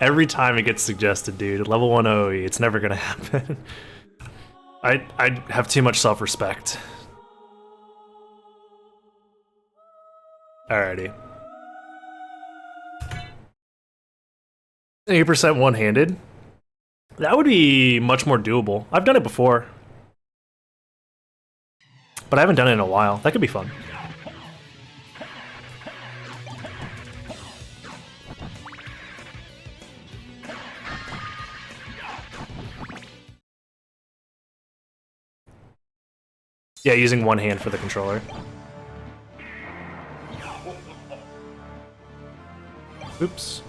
Every time it gets suggested, dude. Level 1 OE, it's never gonna happen. I have too much self-respect. Alrighty. 80% one-handed. That would be much more doable. I've done it before. But I haven't done it in a while. That could be fun. Yeah, using one hand for the controller. Oops.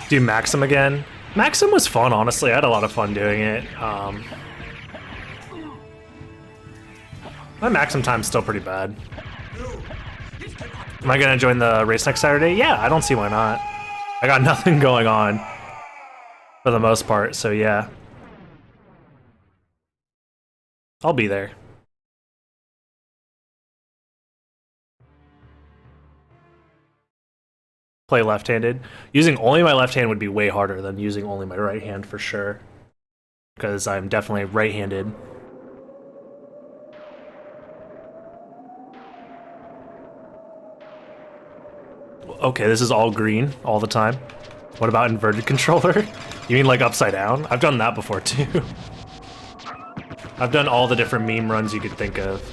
Do Maxim again. Maxim was fun, honestly. I had a lot of fun doing it. My Maxim time's still pretty bad. Am I gonna join the race next Saturday? Yeah, I don't see why not. I got nothing going on for the most part, so yeah. I'll be there. Play left-handed. Using only my left hand would be way harder than using only my right hand for sure. Because I'm definitely right-handed. Okay, this is all green all the time. What about inverted controller? You mean like upside down? I've done that before too. I've done all the different meme runs you could think of.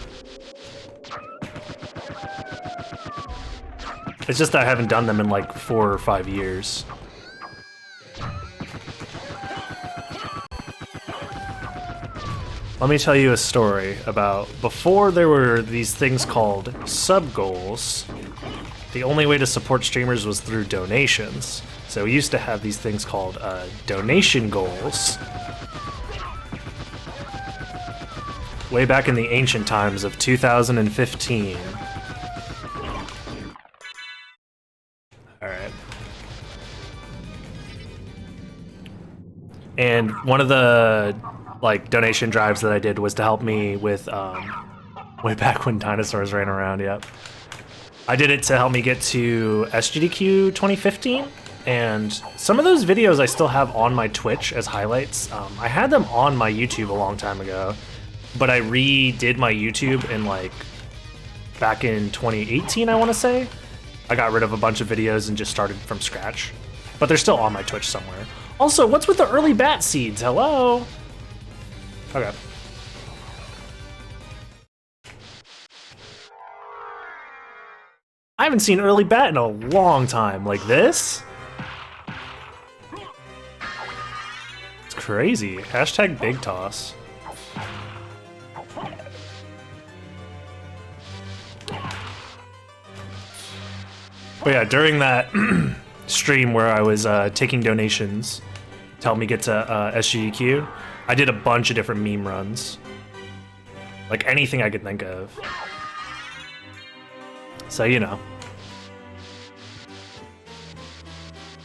It's just that I haven't done them in like 4 or 5 years. Let me tell you a story about before there were these things called sub-goals. The only way to support streamers was through donations. So we used to have these things called donation goals. Way back in the ancient times of 2015. Alright. And one of the like donation drives that I did was to help me with way back when dinosaurs ran around, yep. I did it to help me get to SGDQ 2015, and some of those videos I still have on my Twitch as highlights. I had them on my YouTube a long time ago, but I redid my YouTube in like back in 2018, I want to say. I got rid of a bunch of videos and just started from scratch, but they're still on my Twitch somewhere. Also, what's with the early bat seeds? Hello? Okay. I haven't seen early bat in a long time. Like this? It's crazy. Hashtag big toss. But yeah, during that stream where I was taking donations to help me get to SGDQ, I did a bunch of different meme runs. Like anything I could think of. So, you know.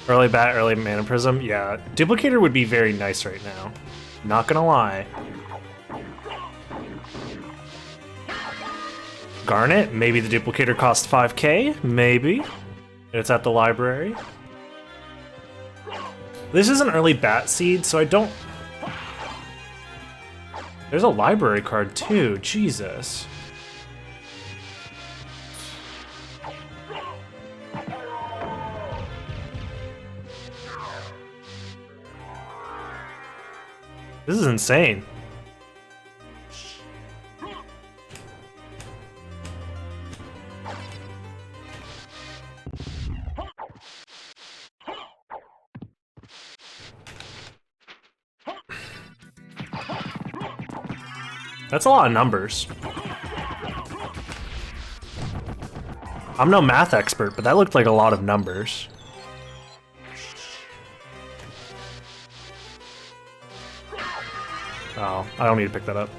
Early bat, early mana prism, yeah. Duplicator would be very nice right now. Not gonna lie. Garnet, maybe the duplicator costs 5k, maybe. It's at the library. This is an early bat seed, so I don't... There's a library card too, Jesus. This is insane. That's a lot of numbers. I'm no math expert, but that looked like a lot of numbers. Oh, I don't need to pick that up.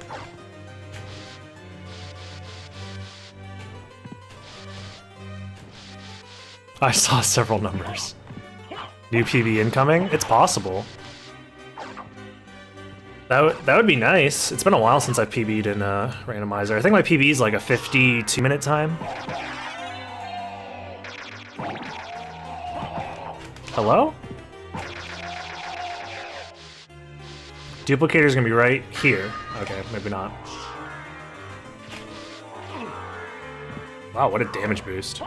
I saw several numbers. New PB incoming? It's possible. That would be nice. It's been a while since I PB'd in a randomizer. I think my PB is like a 52-minute time. Hello? Duplicator's gonna be right here. Okay, maybe not. Wow, what a damage boost.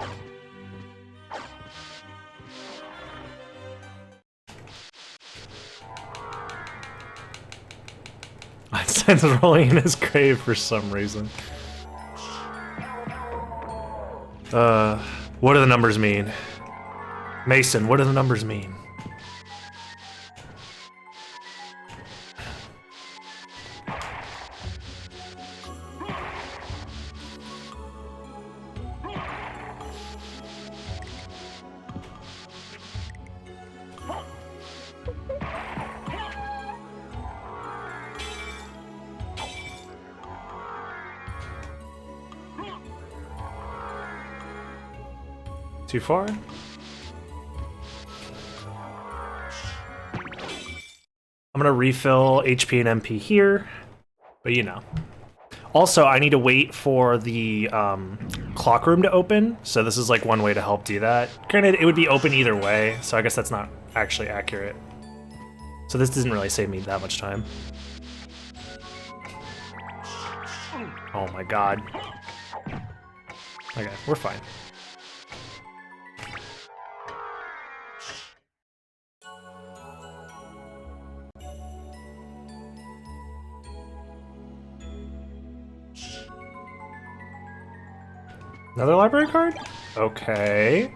Einstein's rolling in his grave for some reason. What do the numbers mean? Mason, what do the numbers mean? Too far? I'm gonna refill HP and MP here, but you know. Also, I need to wait for the clock room to open, so this is like one way to help do that. Granted, it would be open either way, so I guess that's not actually accurate. So this doesn't really save me that much time. Oh my god. Okay, we're fine. Another library card? Okay.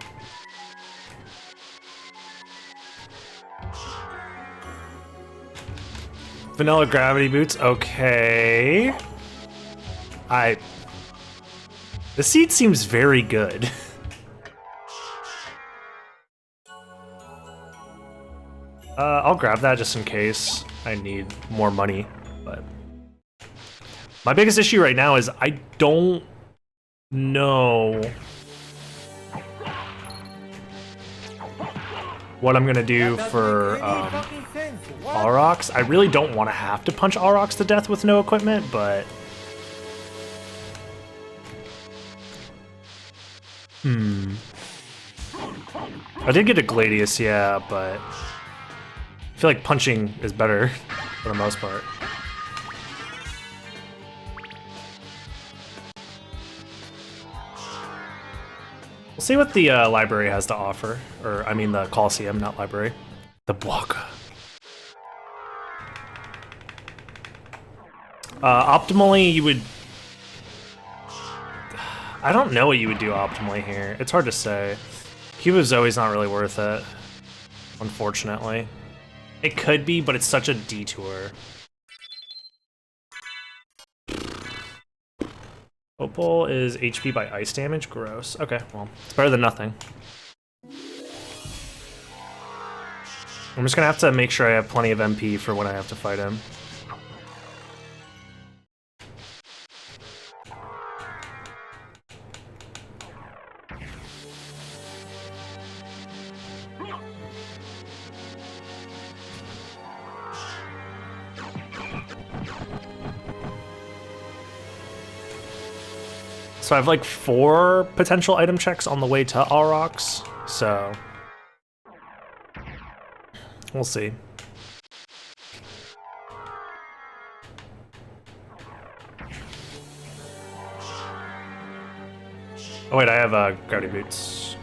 Vanilla gravity boots, okay. The seat seems very good. I'll grab that just in case I need more money, but my biggest issue right now is I don't know what I'm gonna do for Aurochs. I really don't want to have to punch Aurochs to death with no equipment, but I did get a Gladius, yeah, but I feel like punching is better for the most part. We'll see what the library has to offer. Or, I mean the Coliseum, not library. The Bwaka. Optimally, you would... I don't know what you would do optimally here. It's hard to say. Cube of Zoe's not really worth it, unfortunately. It could be, but it's such a detour. Opal is HP by ice damage? Gross. Okay, well, it's better than nothing. I'm just gonna have to make sure I have plenty of MP for when I have to fight him. So I have like 4 potential item checks on the way to Aurochs, so we'll see. Oh wait, I have gravity boots.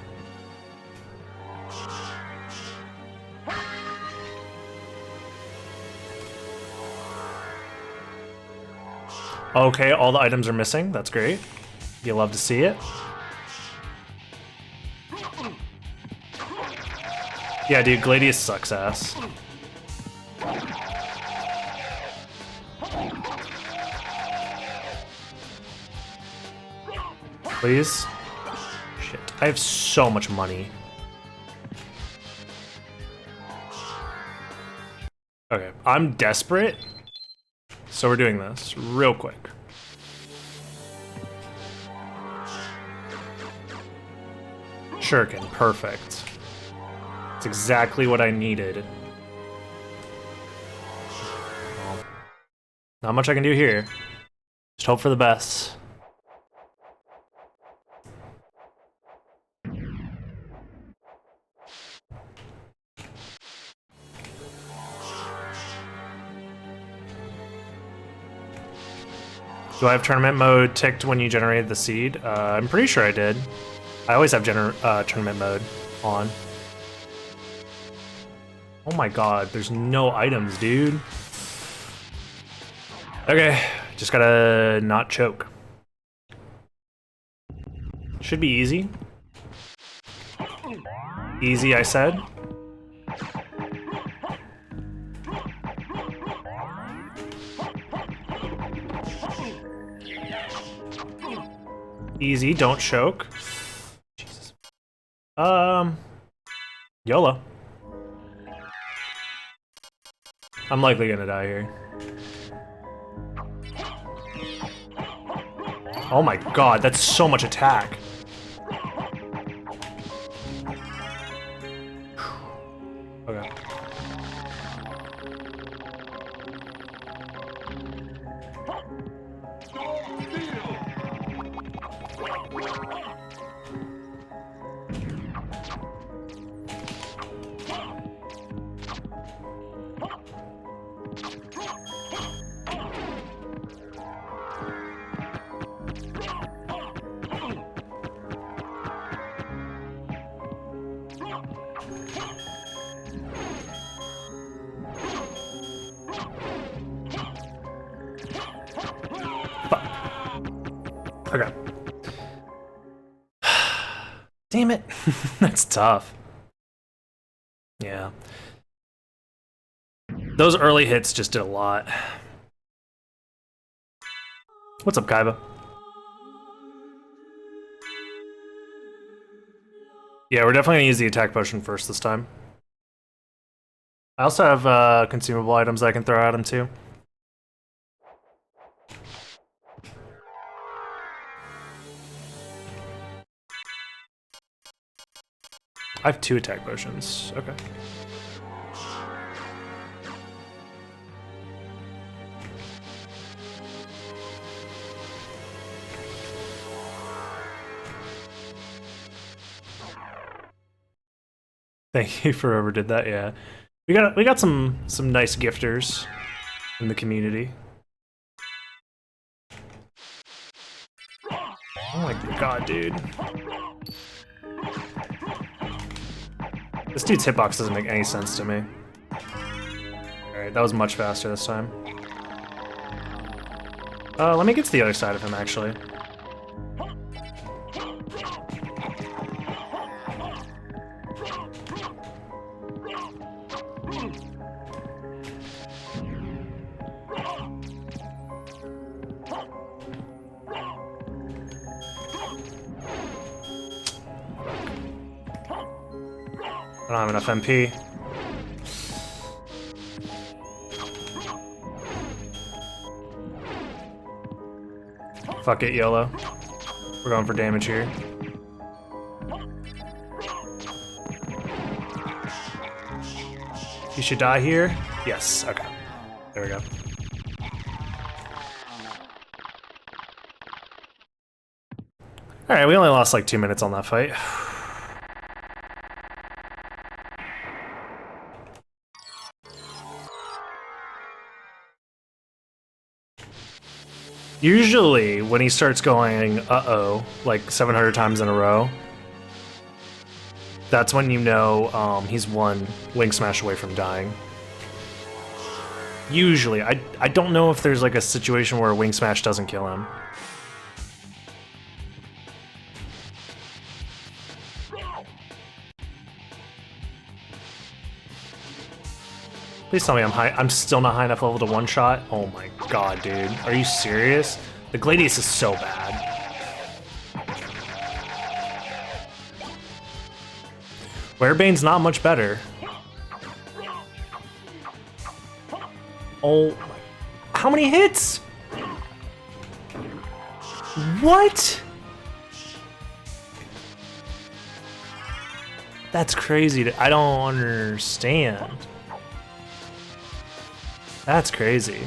Okay, all the items are missing. That's great. You love to see it. Yeah, dude, Gladius sucks ass. Please? Shit, I have so much money. Okay, I'm desperate, so we're doing this real quick. Shuriken, perfect. It's exactly what I needed. Not much I can do here. Just hope for the best. Do I have tournament mode ticked when you generated the seed? I'm pretty sure I did. I always have tournament mode on. Oh my god, there's no items, dude. Okay, just gotta not choke. Should be easy. Easy, I said. Easy, don't choke. Jesus. YOLO. I'm likely gonna die here. Oh my god, that's so much attack. Okay. Okay. Damn it. That's tough. Yeah. Those early hits just did a lot. What's up, Kaiba? Yeah, we're definitely gonna use the attack potion first this time. I also have consumable items I can throw at him too. I have 2 attack potions. Okay. Thank you for whoever did that. Yeah, we got some nice gifters in the community. Oh my god, dude. This dude's hitbox doesn't make any sense to me. Alright, that was much faster this time. Let me get to the other side of him, actually. I don't have enough MP. Fuck it, YOLO. We're going for damage here. You should die here? Yes, okay. There we go. Alright, we only lost like 2 minutes on that fight. Usually, when he starts going, uh-oh, like 700 times in a row, that's when you know he's one Wing Smash away from dying. Usually. I don't know if there's like a situation where Wing Smash doesn't kill him. Please tell me I'm still not high enough level to one-shot. Oh my god, dude. Are you serious? The Gladius is so bad. Werebane's not much better. Oh, how many hits? What? That's crazy. I don't understand. That's crazy.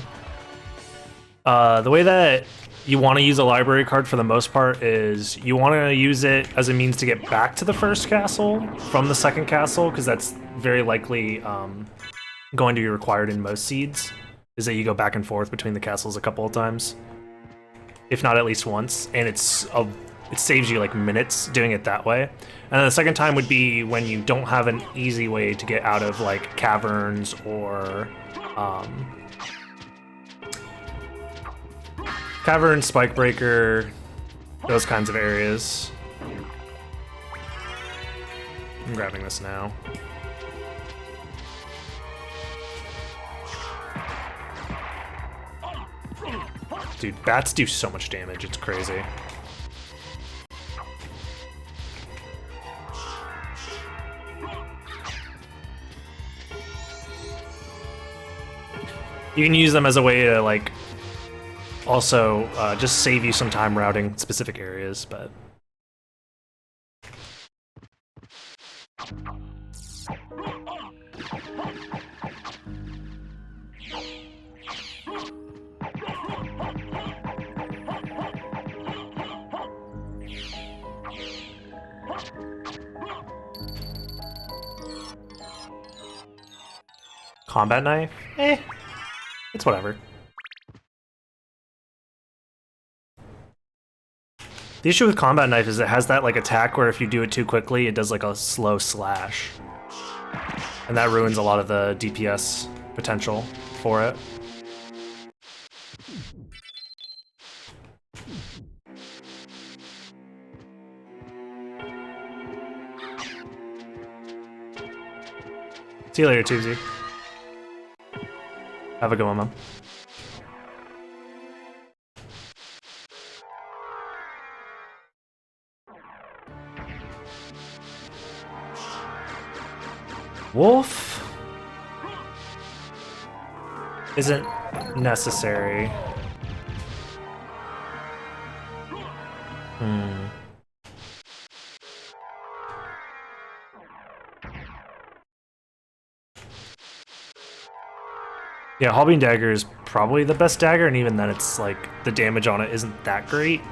The way that you want to use a library card for the most part is you want to use it as a means to get back to the first castle from the second castle, because that's very likely going to be required in most seeds, is that you go back and forth between the castles a couple of times, if not at least once, and it saves you like minutes doing it that way. And then the second time would be when you don't have an easy way to get out of like caverns or Cavern, Spike Breaker, those kinds of areas. I'm grabbing this now. Dude, bats do so much damage, it's crazy. You can use them as a way to like also just save you some time routing specific areas, but combat knife? It's whatever. The issue with combat knife is it has that like attack where if you do it too quickly, it does like a slow slash. And that ruins a lot of the DPS potential for it. See you later, Tubesy. Have a good one, Mom. Wolf isn't necessary. Yeah, Halbine Dagger is probably the best dagger, and even then it's like the damage on it isn't that great.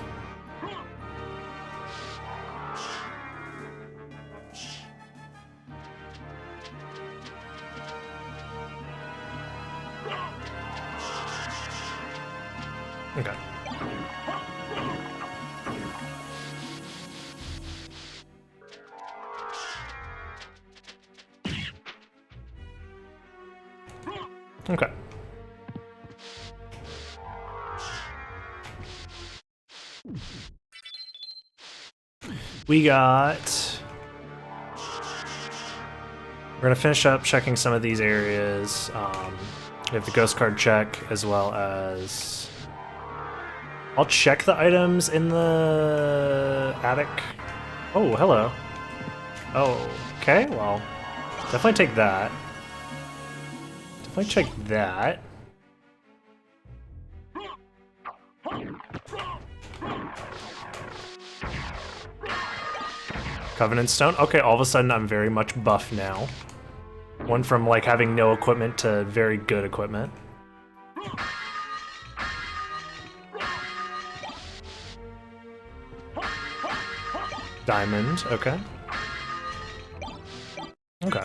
Okay. Okay. We got... We're gonna finish up checking some of these areas. We have the ghost card check, as well as... I'll check the items in the attic. Oh, hello. Oh, okay, well, definitely take that. Definitely check that. Covenant Stone. Okay, all of a sudden I'm very much buff now. Went from like having no equipment to very good equipment. Diamond, okay. Okay.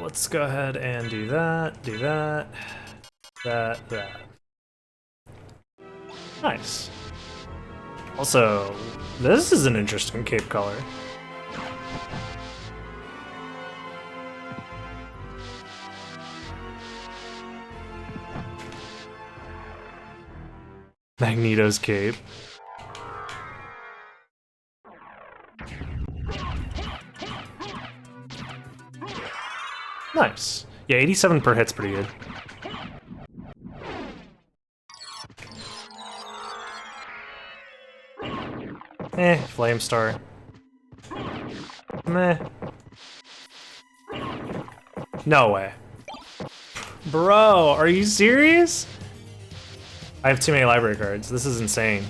Let's go ahead and do that, that. Nice. Also, this is an interesting cape color. Magneto's cape. Nice. Yeah, 87 per hit's pretty good. Flame Star. Meh. No way. Bro, are you serious? I have too many library cards. This is insane.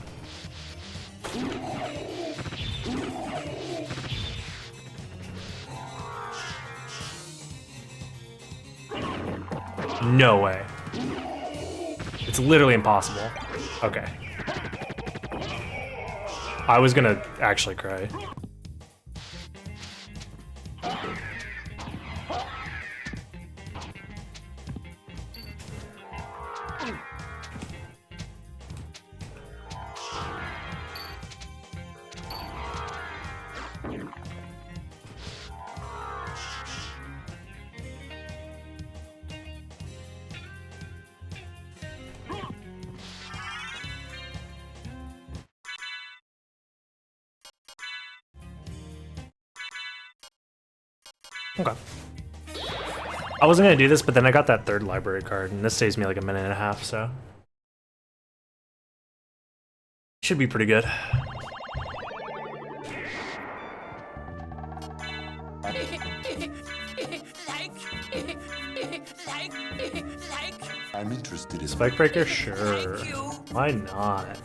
No way. It's literally impossible. Okay. I was gonna actually cry. Okay. I wasn't gonna do this, but then I got that third library card, and this saves me like a minute and a half, so. Should be pretty good. I'm interested in Spike breaker? Sure. Why not?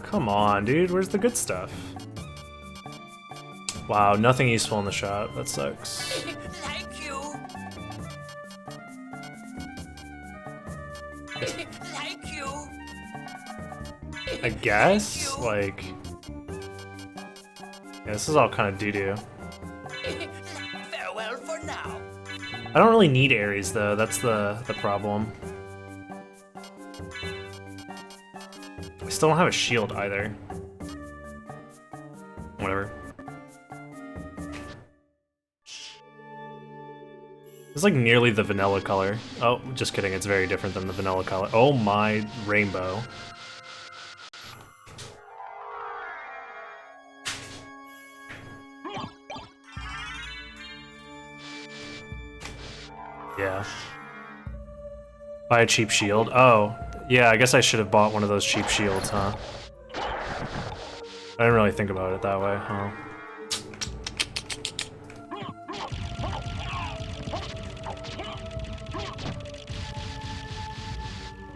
Come on, dude. Where's the good stuff? Wow, nothing useful in the shop. That sucks. I guess? Like... yeah, this is all kind of doo-doo. Farewell for now. I don't really need Ares, though. That's the problem. I still don't have a shield, either. Whatever. It's like nearly the vanilla color. Oh, just kidding. It's very different than the vanilla color. Oh my rainbow. Yeah. Buy a cheap shield. Oh, yeah, I guess I should have bought one of those cheap shields, huh? I didn't really think about it that way, huh?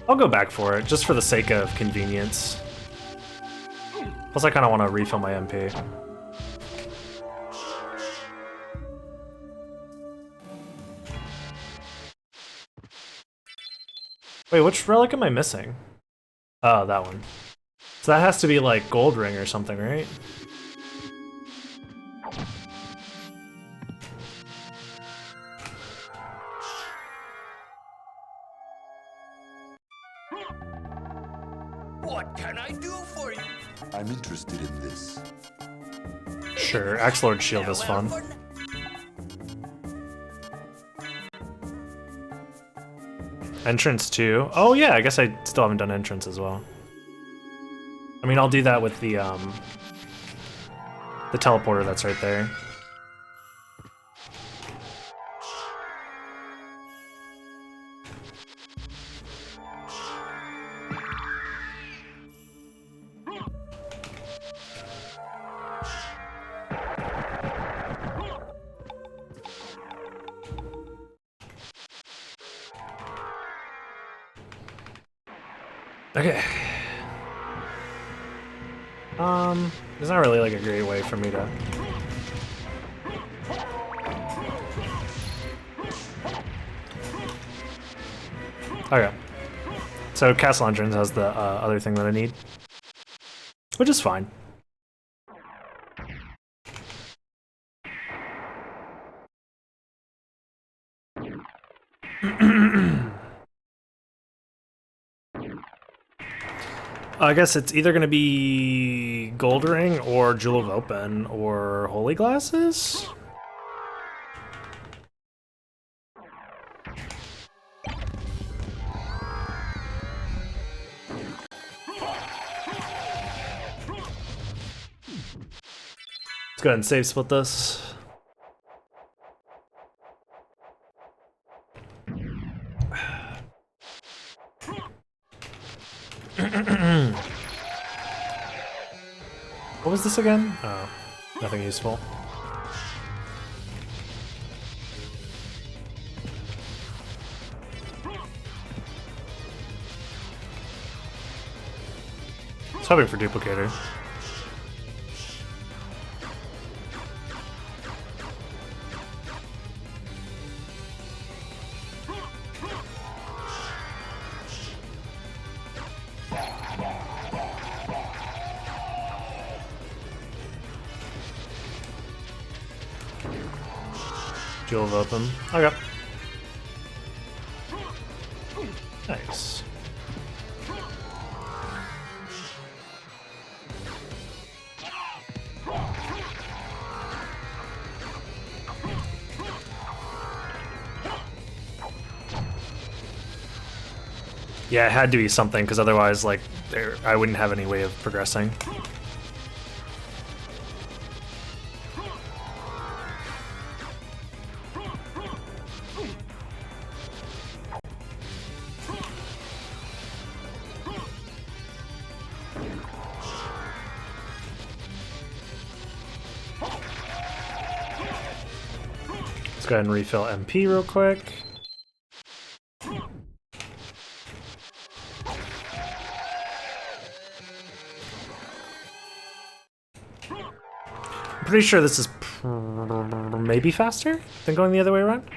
I'll go back for it, just for the sake of convenience. Plus, I kind of want to refill my MP. Wait, which relic am I missing? Oh, that one. So that has to be like gold ring or something, right? What can I do for you? I'm interested in this. Sure, Axe Lord Shield is fun. Entrance too. Oh yeah, I guess I still haven't done entrance as well. I mean, I'll do that with the teleporter that's right there. Okay. There's not really like a great way for me to... Okay. So Castle Entrance has the other thing that I need. Which is fine. I guess it's either going to be Gold Ring or Jewel of Open or Holy Glasses? Let's go ahead and save split this. What was this again? Oh, nothing useful. I was hoping for duplicator. Jewel of Open. Okay. Nice. Yeah, it had to be something, because otherwise, like, I wouldn't have any way of progressing. Let's go ahead and refill MP real quick. I'm pretty sure this is maybe faster than going the other way around.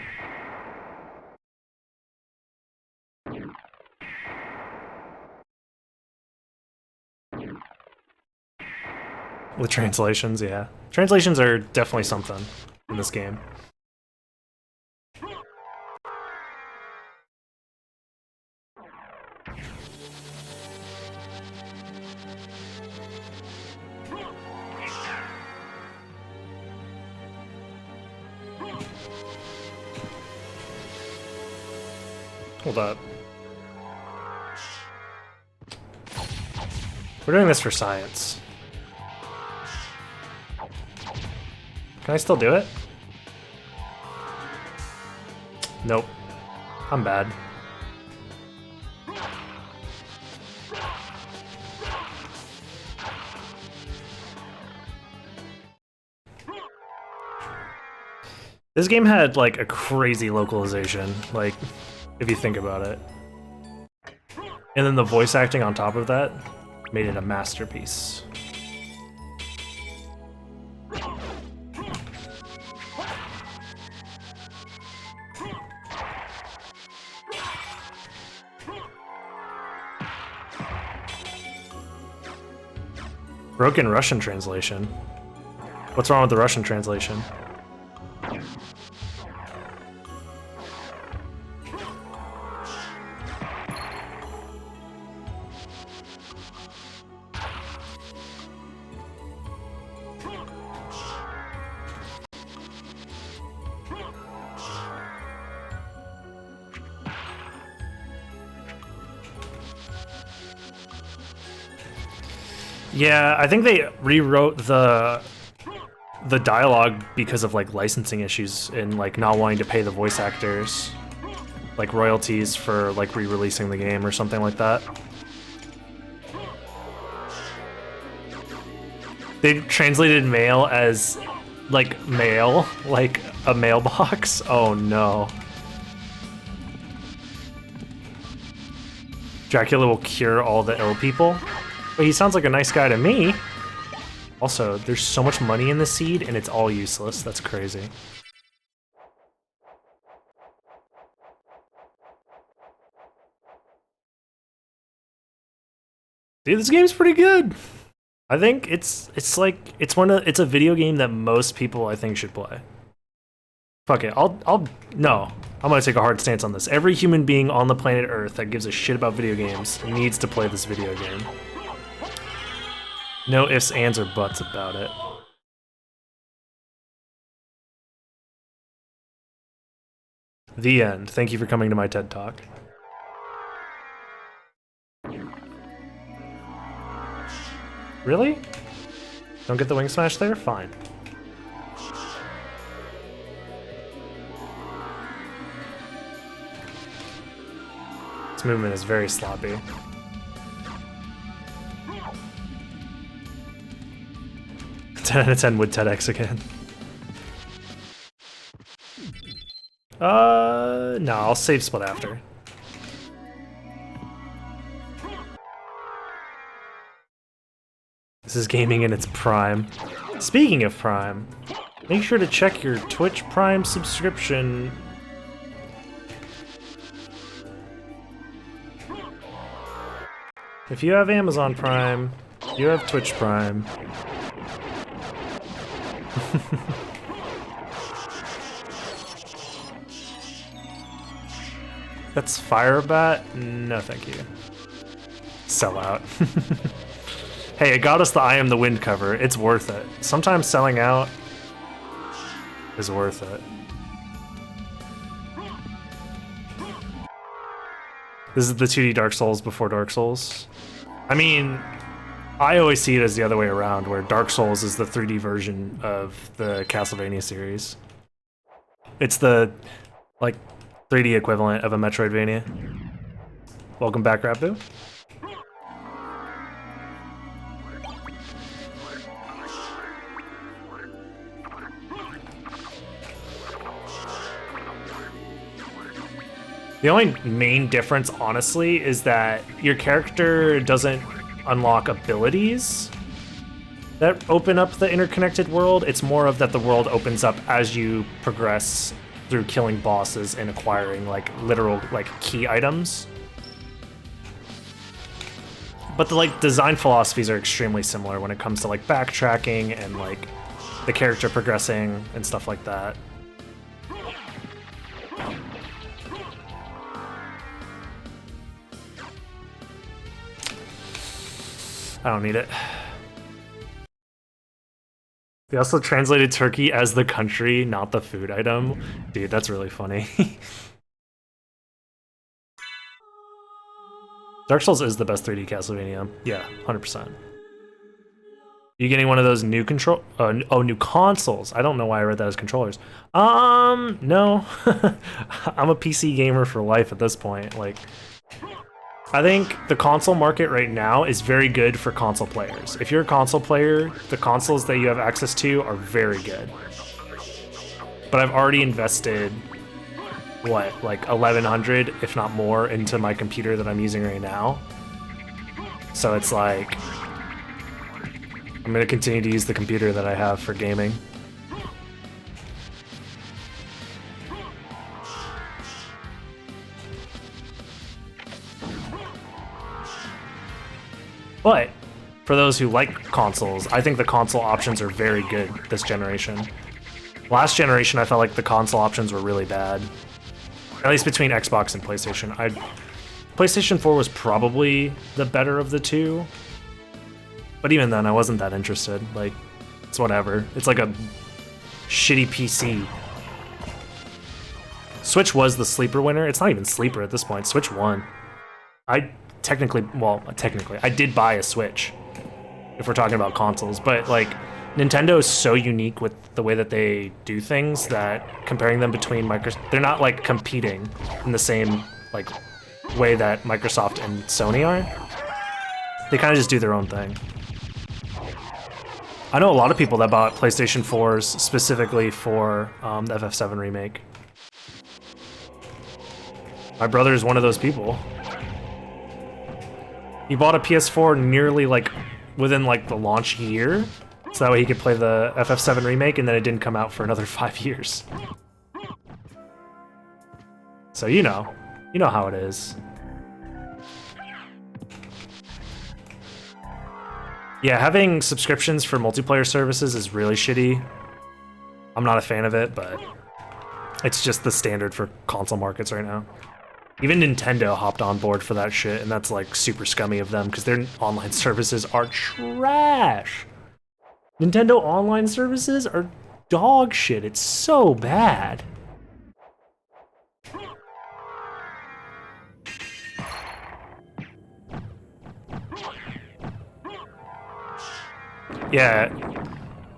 With translations, yeah. Translations are definitely something in this game. Hold up. We're doing this for science. Can I still do it? Nope. I'm bad. This game had like a crazy localization, like if you think about it. And then the voice acting on top of that made it a masterpiece. Broken Russian translation. What's wrong with the Russian translation? Yeah, I think they rewrote the dialogue because of like licensing issues and like not wanting to pay the voice actors like royalties for like re-releasing the game or something like that. They translated mail as like mail, like a mailbox. Oh no. Dracula will cure all the ill people. But he sounds like a nice guy to me. Also, there's so much money in the seed and it's all useless. That's crazy. Dude, this game's pretty good. I think it's a video game that most people I think should play. Fuck it. No. I'm gonna take a hard stance on this. Every human being on the planet Earth that gives a shit about video games needs to play this video game. No ifs, ands, or buts about it. The end. Thank you for coming to my TED Talk. Really? Don't get the wing smash there? Fine. This movement is very sloppy. 10 out of 10 with TEDx again. No, I'll save split after. This is gaming in its prime. Speaking of Prime, make sure to check your Twitch Prime subscription. If you have Amazon Prime, you have Twitch Prime. That's Firebat? No, thank you. Sell out. Hey, it got us the I Am the Wind cover. It's worth it. Sometimes selling out is worth it. This is the 2D Dark Souls before Dark Souls. I mean, I always see it as the other way around, where Dark Souls is the 3D version of the Castlevania series. It's the, like, 3D equivalent of a Metroidvania. Welcome back, Rabu. The only main difference, honestly, is that your character doesn't unlock abilities that open up the interconnected world. It's more of that the world opens up as you progress through killing bosses and acquiring, like, literal, like, key items. But the, like, design philosophies are extremely similar when it comes to, like, backtracking and, like, the character progressing and stuff like that. I don't need it. They also translated turkey as the country, not the food item. Dude, that's really funny. Dark Souls is the best 3D Castlevania. Yeah, 100%. You getting one of those new new consoles? I don't know why I read that as controllers. No. I'm a PC gamer for life at this point. Like, I think the console market right now is very good for console players. If you're a console player, the consoles that you have access to are very good. But I've already invested, what, like 1,100, if not more, into my computer that I'm using right now. So it's like, I'm gonna continue to use the computer that I have for gaming. But for those who like consoles, I think the console options are very good this generation. Last generation, I felt like the console options were really bad. At least between Xbox and PlayStation. PlayStation 4 was probably the better of the two. But even then, I wasn't that interested. Like, it's whatever. It's like a shitty PC. Switch was the sleeper winner. It's not even sleeper at this point. Switch won. I did buy a Switch, if we're talking about consoles, but like, Nintendo is so unique with the way that they do things that comparing them between they're not like competing in the same like way that Microsoft and Sony are. They kind of just do their own thing. I know a lot of people that bought PlayStation 4s specifically for the FF7 remake. My brother is one of those people. He bought a PS4 nearly like within like the launch year, so that way he could play the FF7 remake, and then it didn't come out for another 5 years. So you know how it is. Yeah, having subscriptions for multiplayer services is really shitty. I'm not a fan of it, but it's just the standard for console markets right now. Even Nintendo hopped on board for that shit, and that's like super scummy of them because their online services are trash. Nintendo online services are dog shit. It's so bad. Yeah,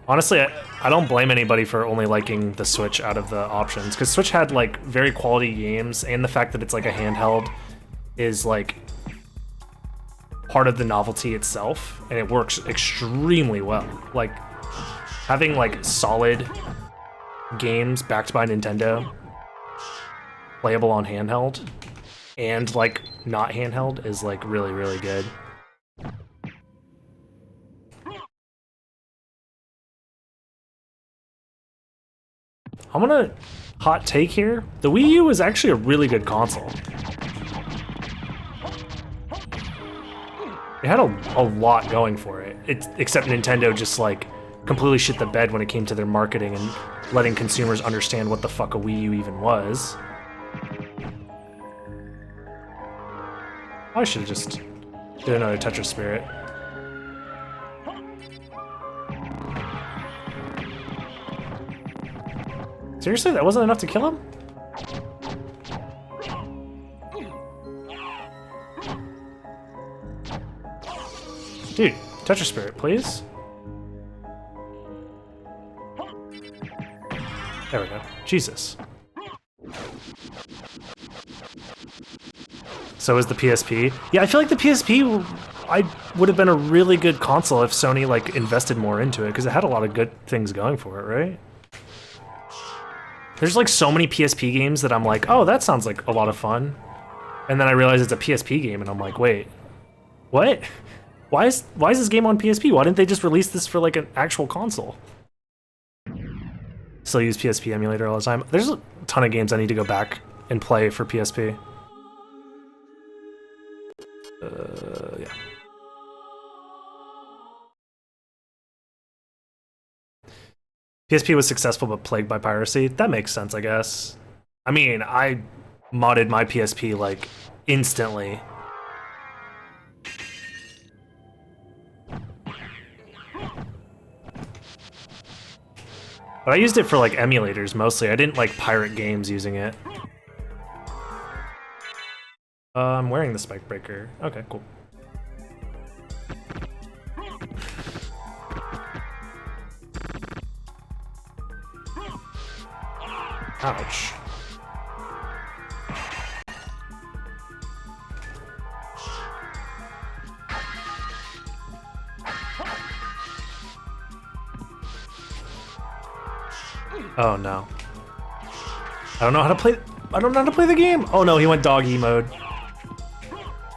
honestly, I don't blame anybody for only liking the Switch out of the options, because Switch had like very quality games, and the fact that it's like a handheld is like part of the novelty itself, and it works extremely well. Like, having like solid games backed by Nintendo, playable on handheld, and like not handheld is like really, really good. I'm gonna hot take here. The Wii U is actually a really good console. It had a lot going for it. Except Nintendo just like completely shit the bed when it came to their marketing and letting consumers understand what the fuck a Wii U even was. I should have just did another Tetris Spirit. Seriously, that wasn't enough to kill him? Dude, Tetris Spirit, please. There we go. Jesus. So is the PSP. Yeah, I feel like the PSP would have been a really good console if Sony like invested more into it, because it had a lot of good things going for it, right? There's like so many PSP games that I'm like, oh, that sounds like a lot of fun. And then I realize it's a PSP game and I'm like, wait, what? Why is this game on PSP? Why didn't they just release this for like an actual console? Still use PSP emulator all the time. There's a ton of games I need to go back and play for PSP. Yeah. PSP was successful but plagued by piracy. That makes sense, I guess. I mean, I modded my PSP like instantly. But I used it for like emulators mostly. I didn't like pirate games using it. I'm wearing the spike breaker. Okay, cool. Ouch. Oh no. I don't know how to play. I don't know how to play the game. Oh no, he went doggy mode.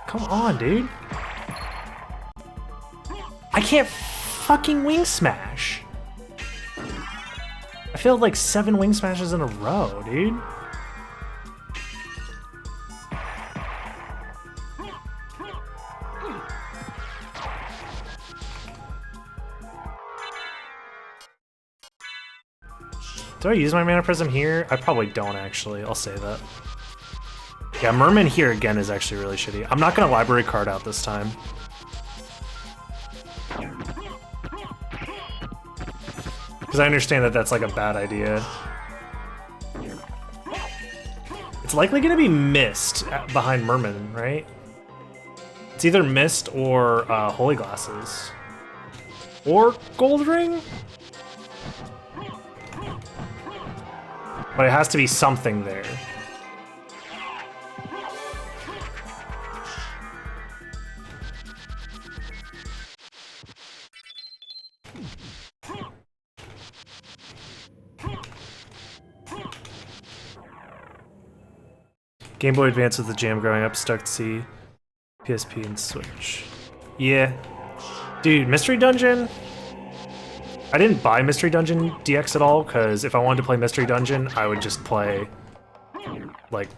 Come on, dude. I can't fucking wing smash. I failed like 7 wing smashes in a row, dude. Do I use my mana prism here? I probably don't actually. I'll say that. Yeah, Merman here again is actually really shitty. I'm not gonna library card out this time. Because I understand that that's like a bad idea. It's likely gonna be Mist behind Merman, right? It's either Mist or Holy Glasses. Or Gold Ring? But it has to be something there. Game Boy Advance was the jam growing up, stuck to see PSP and Switch. Yeah. Dude, Mystery Dungeon? I didn't buy Mystery Dungeon DX at all, because if I wanted to play Mystery Dungeon, I would just play, like,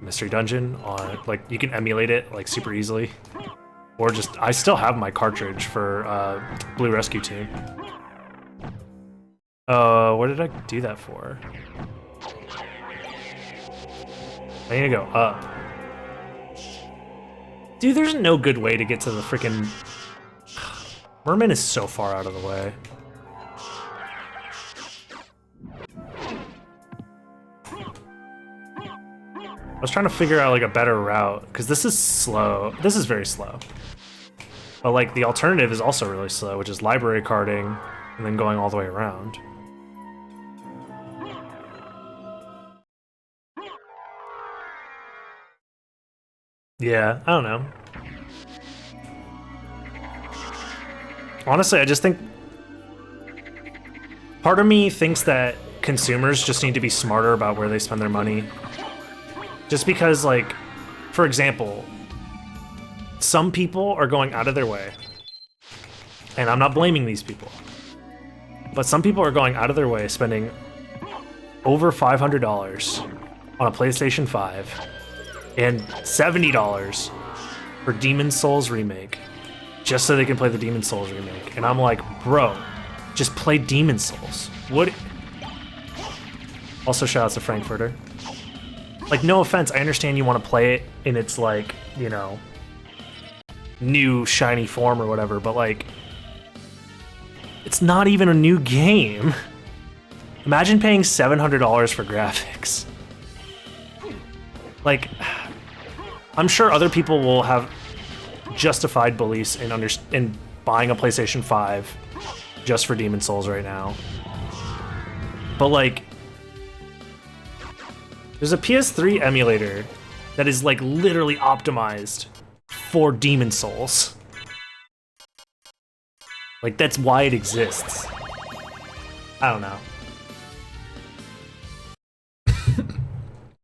Mystery Dungeon on, like, you can emulate it, like, super easily. Or just, I still have my cartridge for Blue Rescue Team. What did I do that for? I need to go up. Dude, there's no good way to get to the frickin'... Merman is so far out of the way. I was trying to figure out like a better route, because this is slow. This is very slow. But like the alternative is also really slow, which is library carding and then going all the way around. Yeah, I don't know. Honestly, I just think part of me thinks that consumers just need to be smarter about where they spend their money. Just because, like, for example, some people are going out of their way, and I'm not blaming these people, but some people are going out of their way spending over $500 on a PlayStation 5 and $70 for Demon's Souls Remake just so they can play the Demon's Souls Remake. And I'm like, bro, just play Demon's Souls. What? Also, shout out to Frankfurter. Like, no offense, I understand you want to play it in its, like, you know, new shiny form or whatever, but like, it's not even a new game. Imagine paying $700 for graphics. Like, I'm sure other people will have justified beliefs in buying a PlayStation 5 just for Demon Souls right now. But like, there's a PS3 emulator that is like literally optimized for Demon Souls. Like, that's why it exists. I don't know.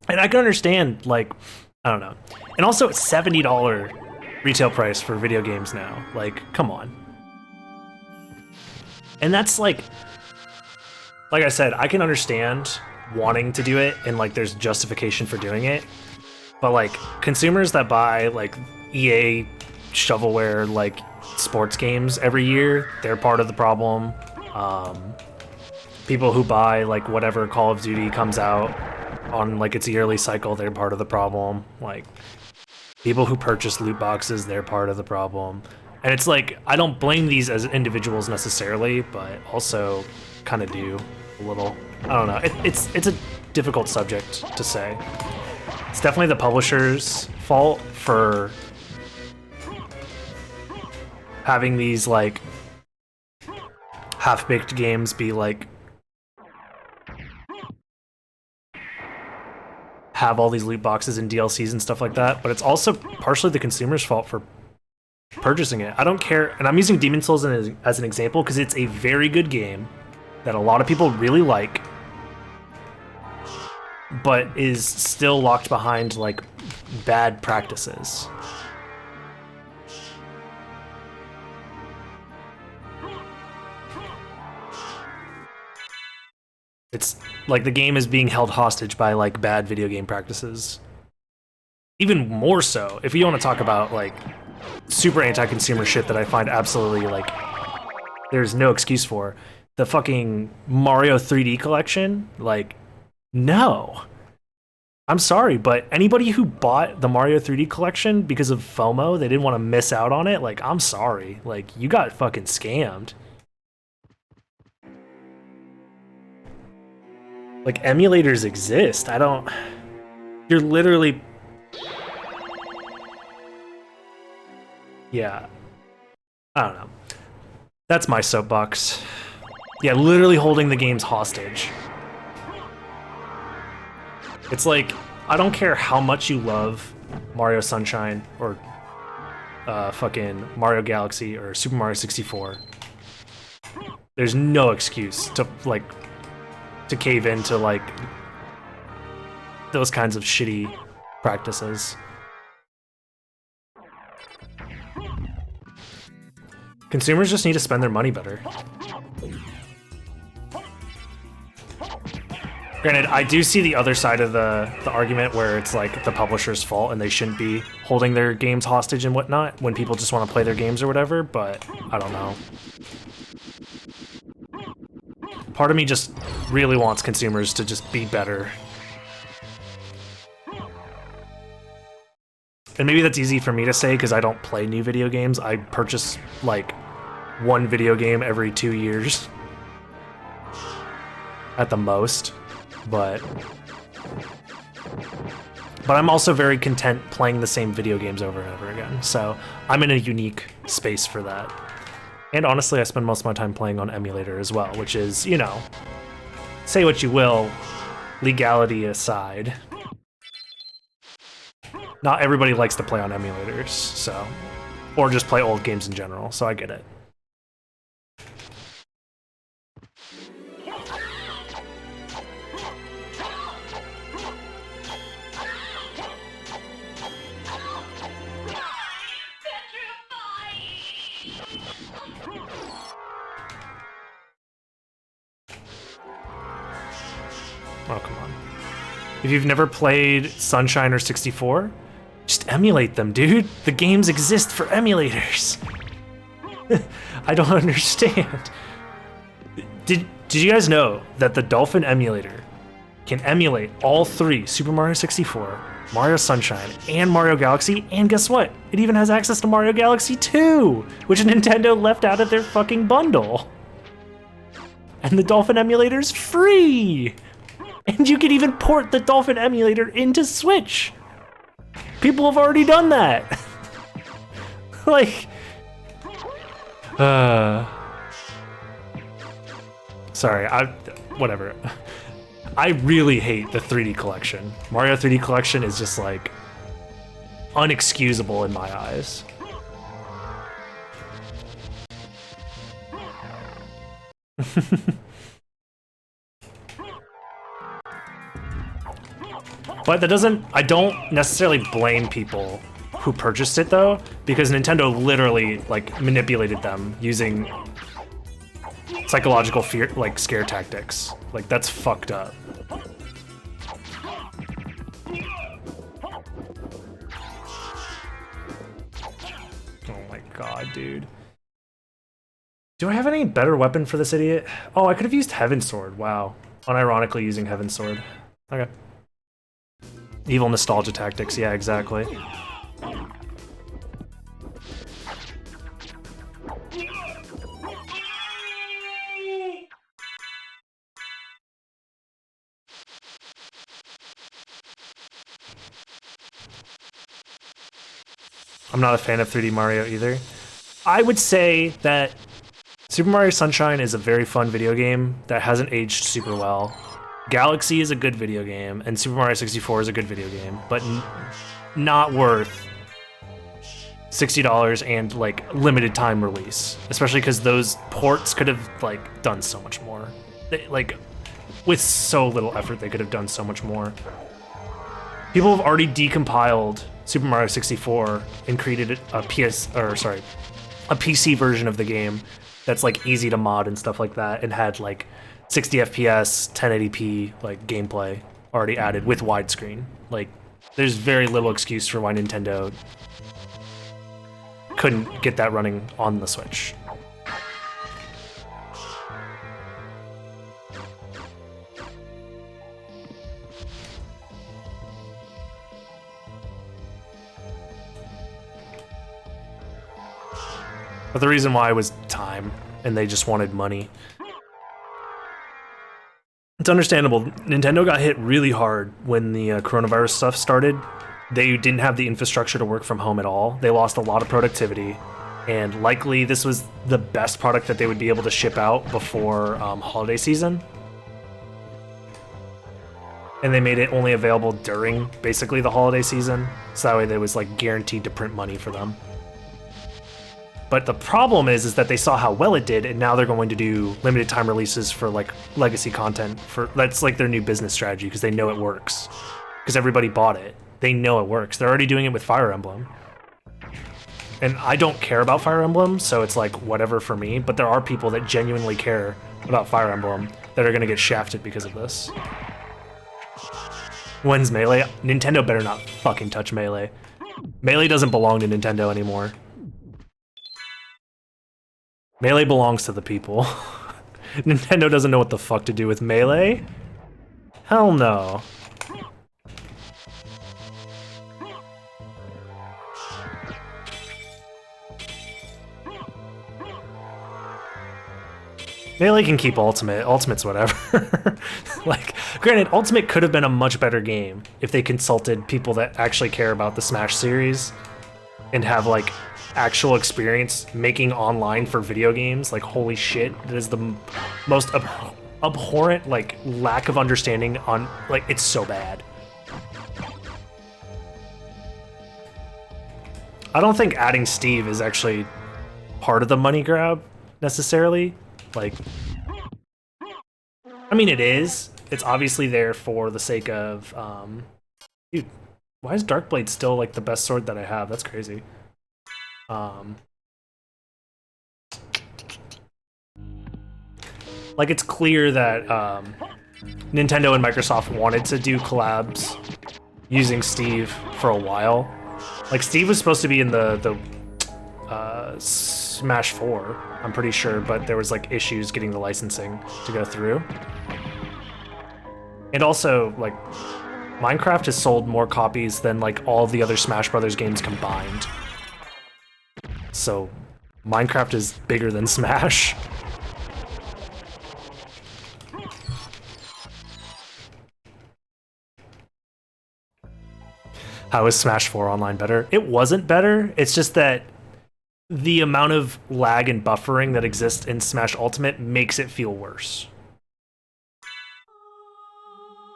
And I can understand, like, I don't know. And also, it's $70 retail price for video games now. Like, come on. And that's like I said, I can understand wanting to do it and like there's justification for doing it. But like, consumers that buy like EA shovelware, like sports games every year, they're part of the problem. People who buy like whatever Call of Duty comes out on like its yearly cycle, they're part of the problem. Like, people who purchase loot boxes, they're part of the problem. And it's like, I don't blame these as individuals necessarily, but also kind of do a little. I don't know. It's a difficult subject to say. It's definitely the publisher's fault for having these like half-baked games be like have all these loot boxes and DLCs and stuff like that, but it's also partially the consumer's fault for purchasing it. I don't care, and I'm using Demon Souls as an example because it's a very good game that a lot of people really like, but is still locked behind like bad practices. It's like the game is being held hostage by like bad video game practices. Even more so, if you want to talk about like super anti-consumer shit that I find absolutely like there's no excuse for. The fucking Mario 3D collection, like, no. I'm sorry, but anybody who bought the Mario 3D collection because of FOMO, they didn't want to miss out on it, like, I'm sorry. Like, you got fucking scammed. Like, emulators exist. You're literally... Yeah. I don't know. That's my soapbox. Yeah, literally holding the games hostage. It's like, I don't care how much you love Mario Sunshine or fucking Mario Galaxy or Super Mario 64. There's no excuse to like to cave into like those kinds of shitty practices. Consumers just need to spend their money better. Granted, I do see the other side of the argument where it's like the publisher's fault and they shouldn't be holding their games hostage and whatnot when people just want to play their games or whatever, but I don't know. Part of me just really wants consumers to just be better. And maybe that's easy for me to say because I don't play new video games. I purchase like one video game every 2 years at the most. But I'm also very content playing the same video games over and over again. So I'm in a unique space for that. And honestly, I spend most of my time playing on emulator as well, which is, you know, say what you will, legality aside. Not everybody likes to play on emulators, so, or just play old games in general, so I get it. Oh, come on. If you've never played Sunshine or 64, just emulate them, dude. The games exist for emulators. I don't understand. Did you guys know that the Dolphin emulator can emulate all three Super Mario 64, Mario Sunshine, and Mario Galaxy, and guess what? It even has access to Mario Galaxy 2, which Nintendo left out of their fucking bundle. And the Dolphin emulator's free! And you can even port the Dolphin emulator into Switch! People have already done that! Like... Sorry, whatever. I really hate the 3D collection. Mario 3D collection is just like unexcusable in my eyes. But that doesn't, I don't necessarily blame people who purchased it though, because Nintendo literally like manipulated them using psychological fear, like scare tactics. Like that's fucked up. Oh my god, dude. Do I have any better weapon for this idiot? Oh, I could have used Heaven Sword. Wow. Unironically using Heaven Sword. Okay. Evil nostalgia tactics. Yeah, exactly. I'm not a fan of 3D Mario either. I would say that Super Mario Sunshine is a very fun video game that hasn't aged super well. Galaxy is a good video game, and Super Mario 64 is a good video game, but not worth $60 and like limited time release. Especially because those ports could have like done so much more. Like with so little effort, they could have done so much more. People have already decompiled Super Mario 64 and created a PC version of the game that's like easy to mod and stuff like that, and had like 60 FPS, 1080p like gameplay already added with widescreen. Like, there's very little excuse for why Nintendo couldn't get that running on the Switch. But the reason why was time, and they just wanted money. It's understandable. Nintendo got hit really hard when the coronavirus stuff started. They didn't have the infrastructure to work from home at all. They lost a lot of productivity, and likely this was the best product that they would be able to ship out before holiday season. And they made it only available during basically the holiday season, so that way they was like guaranteed to print money for them. But the problem is that they saw how well it did, and now they're going to do limited time releases for like legacy content. That's like their new business strategy, because they know it works. Because everybody bought it. They know it works. They're already doing it with Fire Emblem. And I don't care about Fire Emblem, so it's like whatever for me, but there are people that genuinely care about Fire Emblem that are gonna get shafted because of this. When's Melee? Nintendo better not fucking touch Melee. Melee doesn't belong to Nintendo anymore. Melee belongs to the people. Nintendo doesn't know what the fuck to do with Melee? Hell no. Melee can keep Ultimate. Ultimate's whatever. Like, granted, Ultimate could have been a much better game if they consulted people that actually care about the Smash series and have like actual experience making online for video games. Like, holy shit, that is the most abhorrent like lack of understanding on, like, it's so bad. I don't think adding Steve is actually part of the money grab necessarily. Like, I mean, it is. It's obviously there for the sake of dude, why is Darkblade still like the best sword that I have? That's crazy. Like, it's clear that Nintendo and Microsoft wanted to do collabs using Steve for a while. Like, Steve was supposed to be in the Smash 4, I'm pretty sure, but there was like issues getting the licensing to go through. And also, like, Minecraft has sold more copies than like all of the other Smash Brothers games combined. So Minecraft is bigger than Smash. How is Smash 4 online better? It wasn't better. It's just that the amount of lag and buffering that exists in Smash Ultimate makes it feel worse.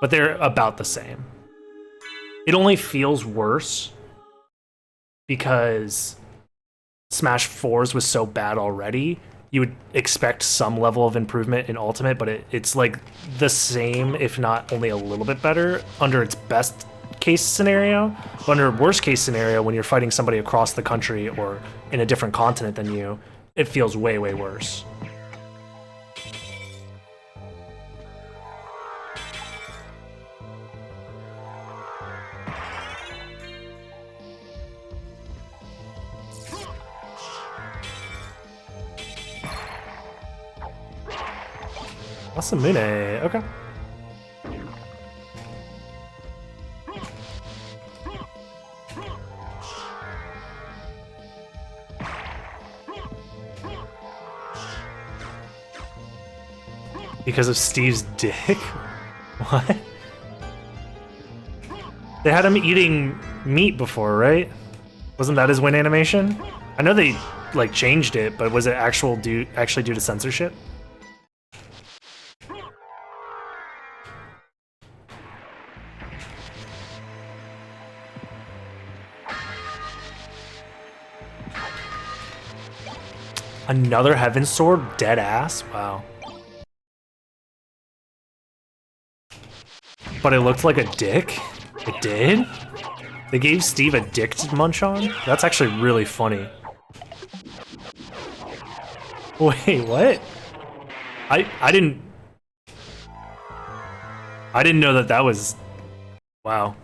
But they're about the same. It only feels worse because Smash 4's was so bad already. You would expect some level of improvement in Ultimate, but it's like the same, if not only a little bit better, under its best case scenario. But under worst case scenario, when you're fighting somebody across the country or in a different continent than you, it feels way, way worse. Masamune, okay. Because of Steve's dick? What? They had him eating meat before, right? Wasn't that his win animation? I know they like changed it, but was it actually due to censorship? Another Heaven Sword? Dead ass? Wow. But it looked like a dick? It did? They gave Steve a dick to munch on? That's actually really funny. Wait, what? I didn't know that that was... Wow.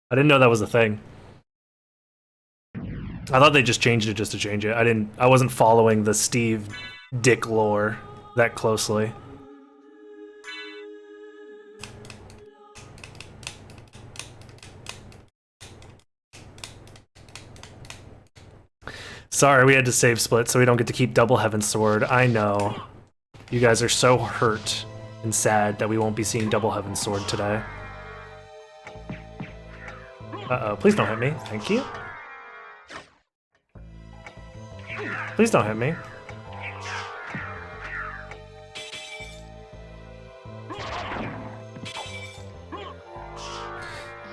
I didn't know that was a thing. I thought they just changed it just to change it. I wasn't following the Steve dick lore that closely. Sorry, we had to save split so we don't get to keep double Heaven Sword. I know. You guys are so hurt and sad that we won't be seeing double Heaven Sword today. Uh-oh, please don't hit me. Thank you. Please don't hit me.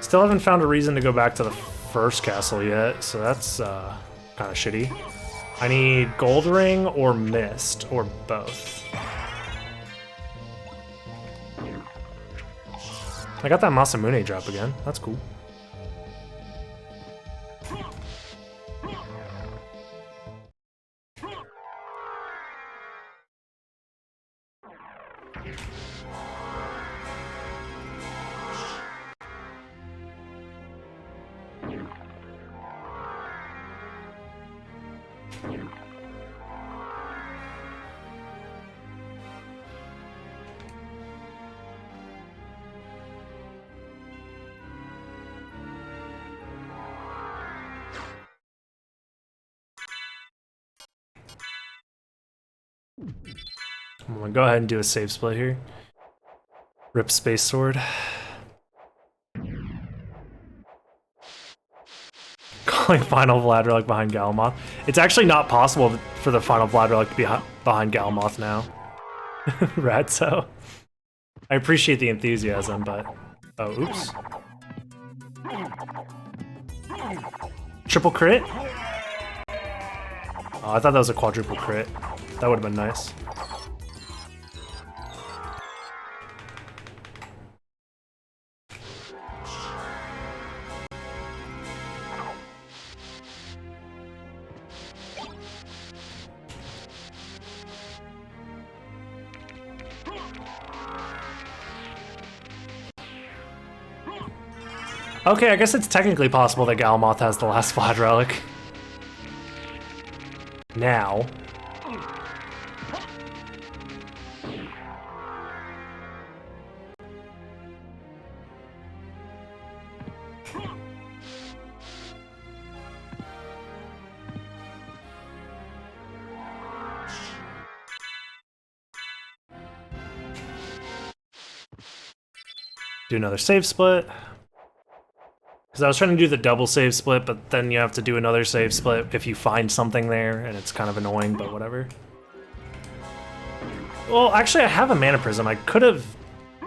Still haven't found a reason to go back to the first castle yet, so that's kind of shitty. I need Gold Ring or Mist, or both. I got that Masamune drop again. That's cool. I'm gonna go ahead and do a save split here. Rip Space Sword. Calling Final Vlad Relic behind Galamoth. It's actually not possible for the Final Vlad Relic to be behind Galamoth now. Ratso. I appreciate the enthusiasm, but... Oh, oops. Triple crit? Oh, I thought that was a quadruple crit. That would have been nice. Okay, I guess it's technically possible that Galamoth has the last Vlad Relic. Now. Do another save split. Because I was trying to do the double save split, but then you have to do another save split if you find something there, and it's kind of annoying, but whatever. Well, actually, I have a mana prism. I could have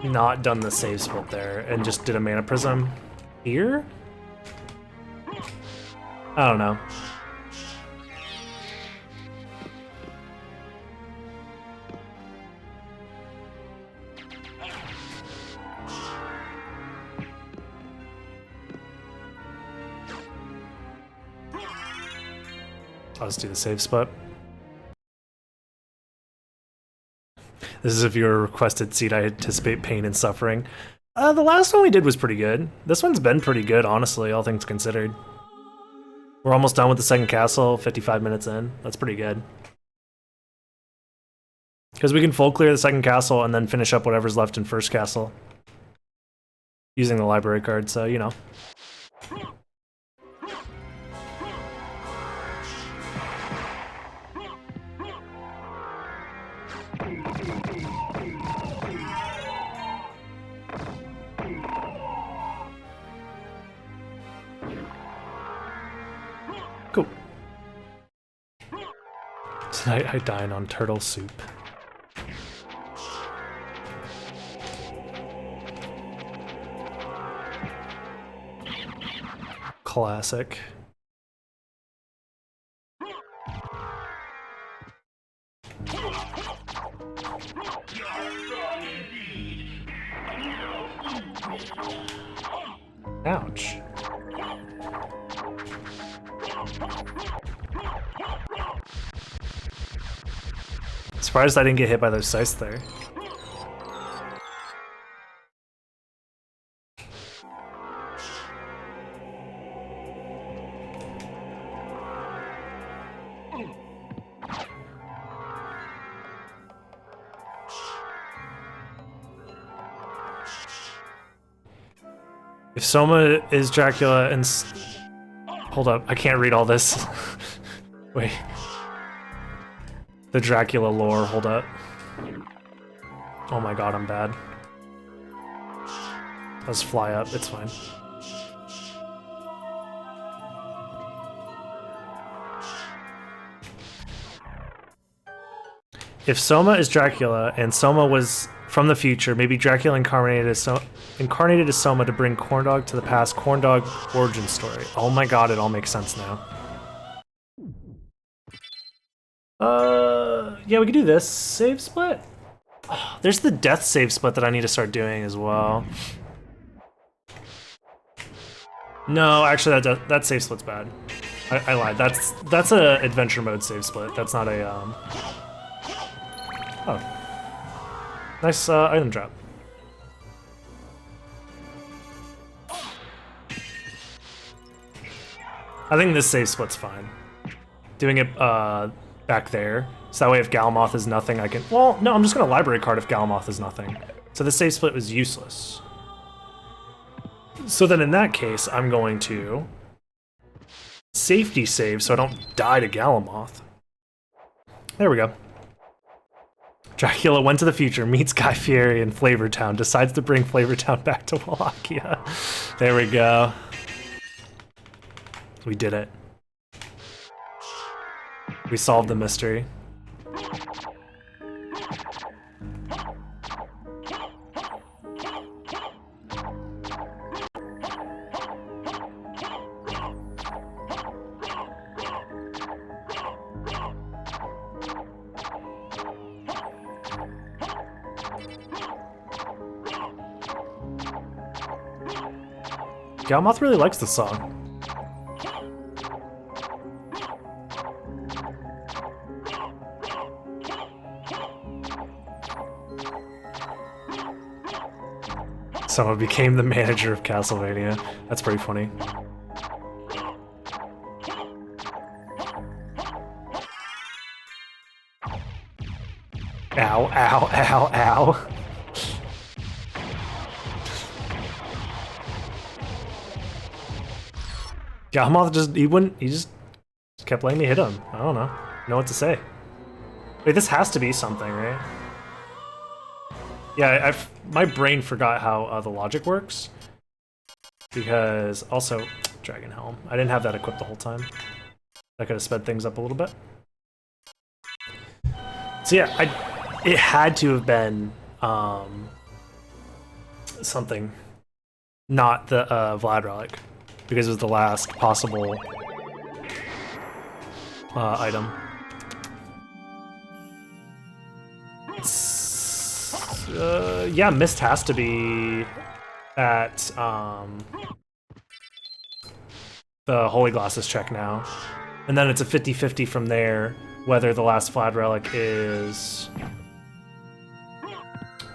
not done the save split there and just did a mana prism here? I don't know. I'll just do the save split. This is if you were requested seed, I anticipate pain and suffering. The last one we did was pretty good. This one's been pretty good, honestly, all things considered. We're almost done with the second castle, 55 minutes in. That's pretty good. Because we can full clear the second castle and then finish up whatever's left in first castle. Using the library card, so, you know. Cool. Tonight I dine on turtle soup. Classic. Ouch. Surprised I didn't get hit by those scythes there. If Soma is Dracula and... Hold up, I can't read all this. Wait. The Dracula lore, hold up. Oh my god, I'm bad. Let's fly up, it's fine. If Soma is Dracula and Soma was from the future, maybe Dracula incarnated as Soma to bring Corndog to the past. Corndog origin story. Oh my god, it all makes sense now. Yeah, we could do this. Save split? Oh, there's the death save split that I need to start doing as well. No, actually that save split's bad. I lied. That's a adventure mode save split. That's not a Oh. Nice item drop. I think this save split's fine. Doing it back there, so that way if Galamoth is nothing I can... Well, no, I'm just gonna library card if Galamoth is nothing. So the save split was useless. So then in that case, I'm going to safety save so I don't die to Galamoth. There we go. Dracula went to the future, meets Guy Fieri in Flavortown, decides to bring Flavortown back to Wallachia. There we go. We did it. We solved the mystery. Galmoth really likes this song. Someone became the manager of Castlevania. That's pretty funny. Ow, ow, ow, ow. Galmoth he just kept letting me hit him. I don't know what to say. Wait, this has to be something, right? Yeah, my brain forgot how the logic works. Because also, Dragon Helm. I didn't have that equipped the whole time. That could have sped things up a little bit. So yeah, it had to have been something, not the Vlad relic, because it was the last possible item. Yeah, Mist has to be at the Holy Glasses check now. And then it's a 50-50 from there, whether the last Vlad relic is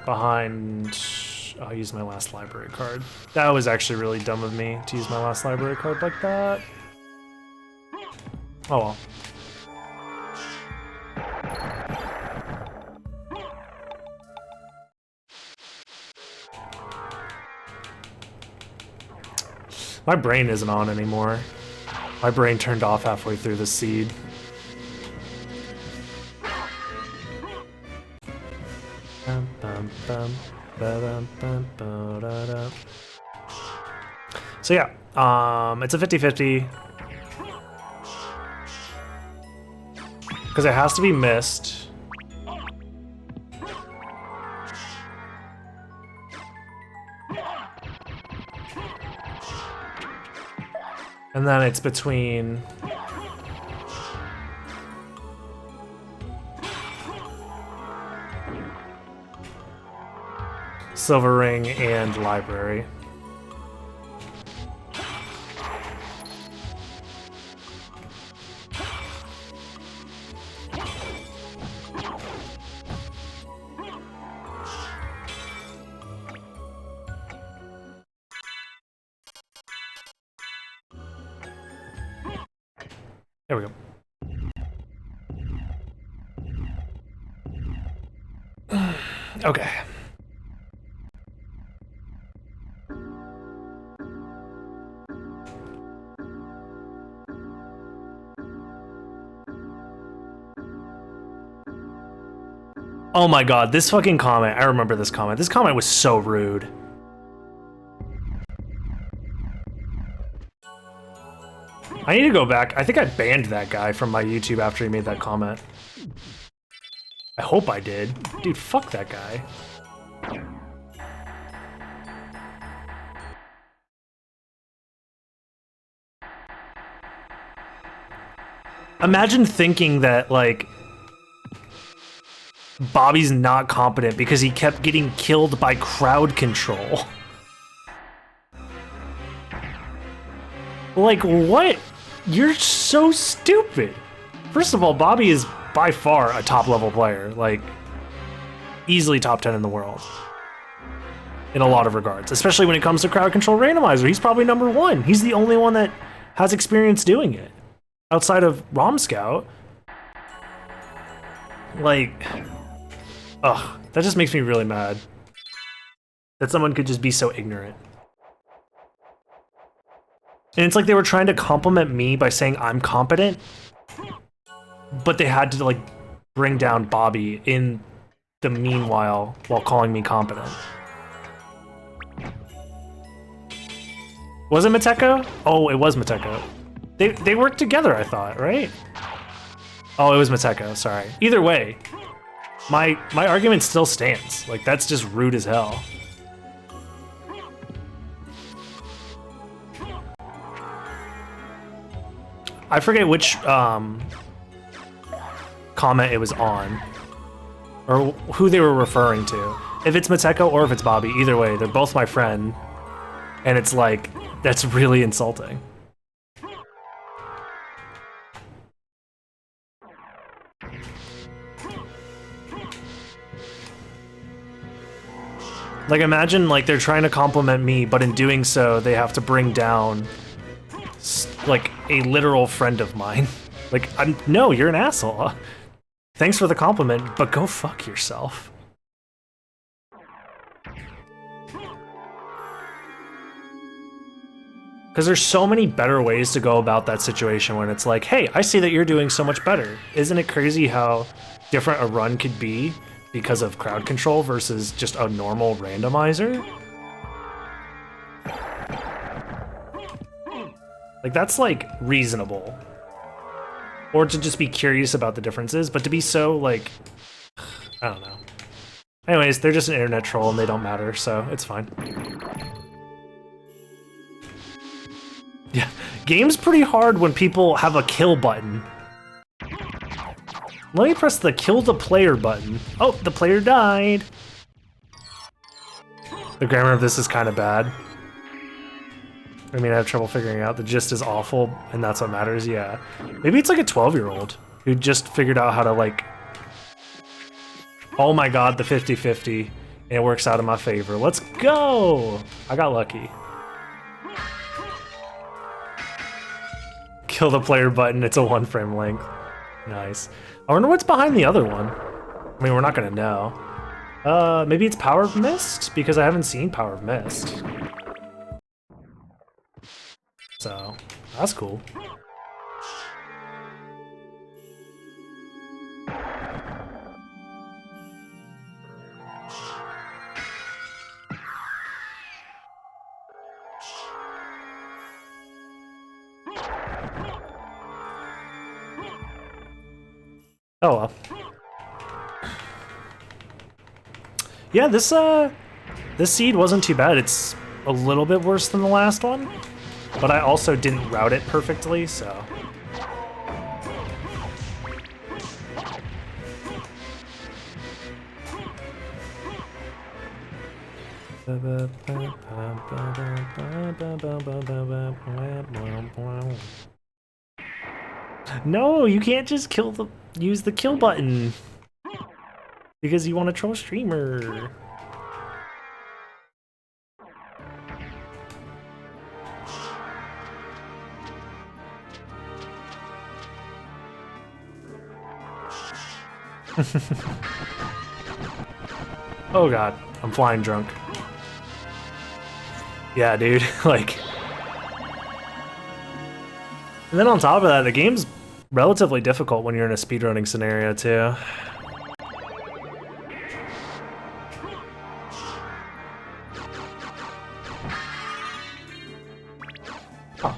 behind... I'll use my last library card. That was actually really dumb of me to use my last library card like that. Oh well. My brain isn't on anymore. My brain turned off halfway through the seed. So yeah, it's a 50-50. Because it has to be missed. And then it's between Silver Ring and Library. There we go. Okay. Oh my god, this fucking comment. I remember this comment. This comment was so rude. I need to go back. I think I banned that guy from my YouTube after he made that comment. I hope I did. Dude, fuck that guy. Imagine thinking that, like, Bobby's not competent because he kept getting killed by crowd control. Like, what? You're so stupid. First of all, Bobby is by far a top-level player. Like, easily top 10 in the world. In a lot of regards. Especially when it comes to crowd control randomizer. He's probably number one. He's the only one that has experience doing it. Outside of ROM Scout. Like, ugh, that just makes me really mad. That someone could just be so ignorant. And it's like they were trying to compliment me by saying I'm competent, but they had to, like, bring down Bobby in the meanwhile while calling me competent. Was it Mateko? Oh, it was Mateko. They worked together, I thought, right? Oh, it was Mateko, sorry. Either way, my argument still stands. Like, that's just rude as hell. I forget which comment it was on, or who they were referring to. If it's Mateko or if it's Bobby, either way, they're both my friend, and it's like, that's really insulting. Like, imagine, like, they're trying to compliment me, but in doing so, they have to bring down, like, a literal friend of mine. Like, no, you're an asshole. Thanks for the compliment, but go fuck yourself. Because there's so many better ways to go about that situation when it's like, hey, I see that you're doing so much better. Isn't it crazy how different a run could be because of crowd control versus just a normal randomizer. Like, that's like reasonable. Or to just be curious about the differences, but to be so like, I don't know. Anyways, they're just an internet troll and they don't matter, so it's fine. Yeah, game's pretty hard when people have a kill button. Let me press the kill the player button. Oh, the player died. The grammar of this is kind of bad. I mean, I have trouble figuring out. The gist is awful, and that's what matters, yeah. Maybe it's like a 12-year-old who just figured out how to, like... Oh my god, the 50-50. And it works out in my favor. Let's go! I got lucky. Kill the player button, it's a 1 frame length. Nice. I wonder what's behind the other one. I mean, we're not gonna know. Maybe it's Power of Mist? Because I haven't seen Power of Mist. So, that's cool. Oh well. Yeah, this seed wasn't too bad. It's a little bit worse than the last one, but I also didn't route it perfectly, so. No, you can't just use the kill button because you want to troll a streamer. Oh god, I'm flying drunk. Yeah, dude, like... And then on top of that, the game's relatively difficult when you're in a speedrunning scenario, too. Huh.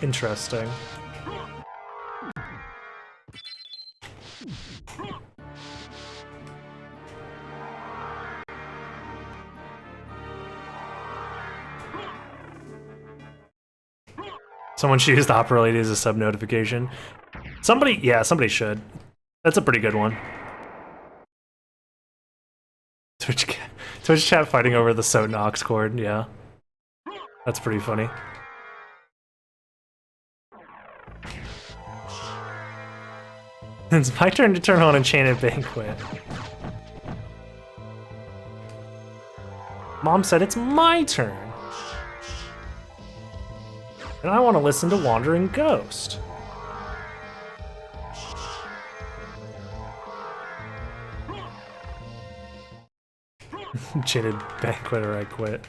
Interesting. Someone should use the Hopper Lady as a sub notification. Somebody, yeah, somebody should. That's a pretty good one. Twitch chat fighting over the Sotonox cord, yeah. That's pretty funny. It's my turn to turn on Enchanted Banquet. Mom said it's my turn. And I want to listen to Wandering Ghost. Enchanted Banquet or I quit.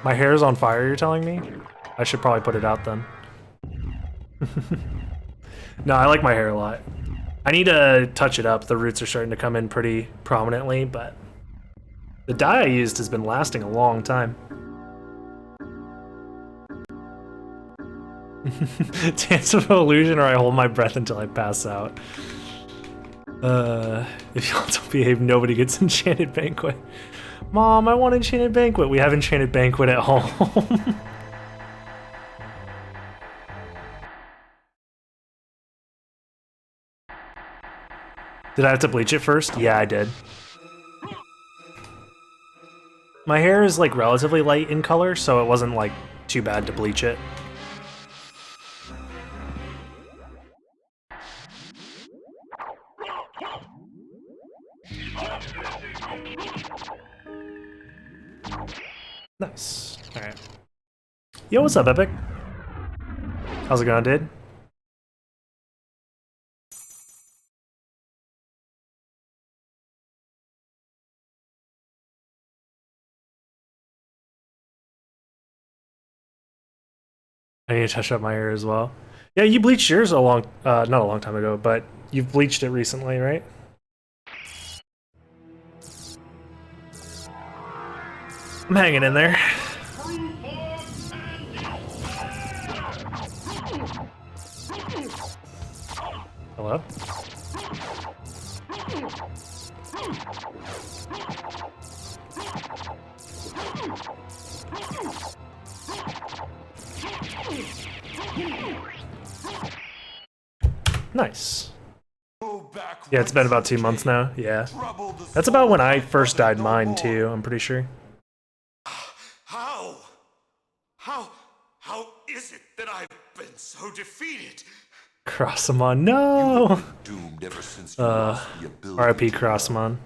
My hair is on fire, you're telling me? I should probably put it out then. No, I like my hair a lot. I need to touch it up. The roots are starting to come in pretty prominently, but the dye I used has been lasting a long time. Dance of Illusion or I hold my breath until I pass out. If y'all don't behave, nobody gets Enchanted Banquet. Mom, I want Enchanted Banquet. We have Enchanted Banquet at home. Did I have to bleach it first? Yeah, I did. My hair is like relatively light in color, so it wasn't like too bad to bleach it. Nice. Alright. Yo, what's up, Epic? How's it going, dude? I need to touch up my hair as well. Yeah, you bleached yours not a long time ago, but you've bleached it recently, right? I'm hanging in there. Hello? Nice. Yeah, it's been about 2 months now. Yeah. That's about when I first died mine, too, I'm pretty sure. How? How is it that I've been so defeated? Crossamon, no! Doomed ever since you lost the ability RIP to Crossmon.